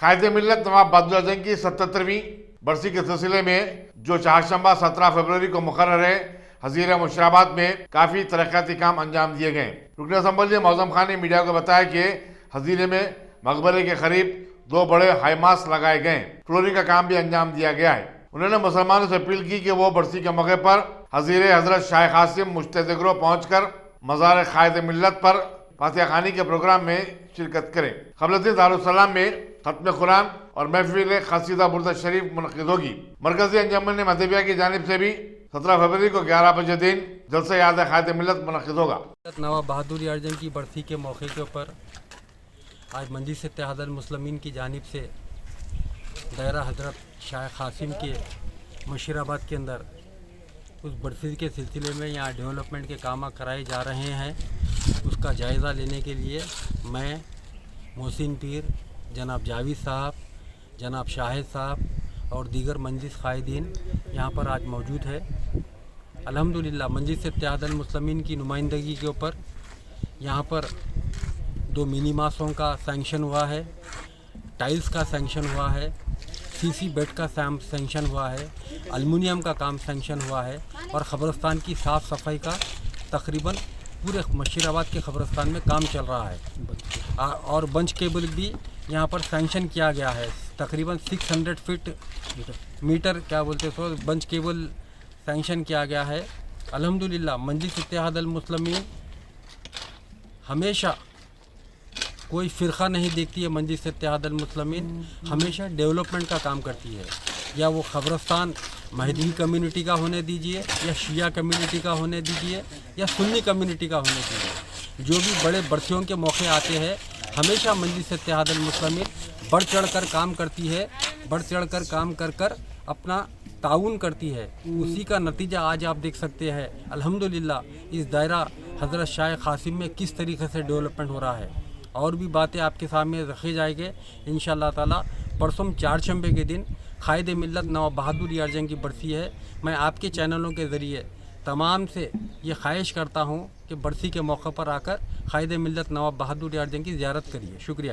قائد ملت نواب بہادر جنگ کی 77ویں برسی کے سلسلے میں جو چہارشنبہ 17 فروری کو مقرر ہے، حضیرہ مشراباد میں کافی ترقیاتی کام انجام دیے گئے۔ رکن اسمبلی معظم خان نے میڈیا کو بتایا کہ حضیرے میں مقبرے کے قریب 2 بڑے ہائی ماسک لگائے گئے، فلورنگ کا کام بھی انجام دیا گیا ہے۔ انہوں نے مسلمانوں سے اپیل کی کہ وہ برسی کے موقع پر حضیرہ حضرت شاہ قاسم مجتہد گروہ پہنچ کر مزار قائد ملت پر فاتحہ خوانی کے پروگرام میں شرکت کریں۔ قبل ازیں دارالسلام میں ختم قرآن اور محفل قصیدہ بردہ شریف منعقد ہوگی۔ مرکزی انجمن مدیبیہ کی جانب سے بھی 17 فروری کو 11 بجے دن جلسہ یاد قائد ملت منعقد ہوگا۔ نواب بہادر یار جنگ کی برسی کے موقع کے اوپر آج مجلس اتحاد المسلمین کی جانب سے دائرہ حضرت شاہ قاسم کے مشیرآباد کے اندر اس برسی کے سلسلے میں یہاں ڈیولپمنٹ کے کام کرائے جا رہے ہیں، اس کا جائزہ لینے کے لیے میں محسن پیر، جناب جاوید صاحب، جناب شاہد صاحب اور دیگر مجلس قائدین یہاں پر آج موجود ہے۔ الحمدللہ مجلس اتحاد المسلمین کی نمائندگی کے اوپر یہاں پر 2 منی ماسوں کا سینکشن ہوا ہے، ٹائلز کا سینکشن ہوا ہے، سی بیڈ کا سینکشن ہوا ہے، الومینیم کا کام سینکشن ہوا ہے اور قبرستان کی صاف صفائی کا تقریباً پورے مشیرآباد کے قبرستان میں کام چل رہا ہے اور بنچ کیبل بھی یہاں پر سینکشن کیا گیا ہے۔ تقریباً 600 feet metre bench cable sanction کیا گیا ہے۔ الحمدللہ مجلس اتحاد المسلمین ہمیشہ کوئی فرقہ نہیں دیکھتی ہے، مجلس اتحاد المسلمین ہمیشہ ڈیولپمنٹ کا کام کرتی ہے، یا وہ قبرستان مہدی کمیونٹی کا ہونے دیجیے یا شیعہ کمیونٹی کا ہونے دیجیے یا سنی کمیونٹی کا ہونے دیجیے، جو بھی بڑے برسیوں کے موقع آتے ہیں ہمیشہ مجلس اتحاد المسلمین بڑھ چڑھ کر کام کرتی ہے، بڑھ چڑھ کر کام کر اپنا تعاون کرتی ہے۔ اسی کا نتیجہ آج آپ دیکھ سکتے ہیں الحمدللہ اس دائرہ حضرت شاہ قاسم میں کس طریقے سے ڈیولپمنٹ ہو رہا ہے، اور بھی باتیں آپ کے سامنے رکھی جائے گی انشاءاللہ تعالی۔ پرسوں چہارشنبے کے دن قائد ملت نواب بہادر یار جنگ کی برسی ہے۔ میں آپ کے چینلوں کے ذریعے تمام سے یہ خواہش کرتا ہوں کہ برسی کے موقع پر آ کر قائد ملت نواب بہادر یار جنگ کی زیارت کریے۔ شکریہ۔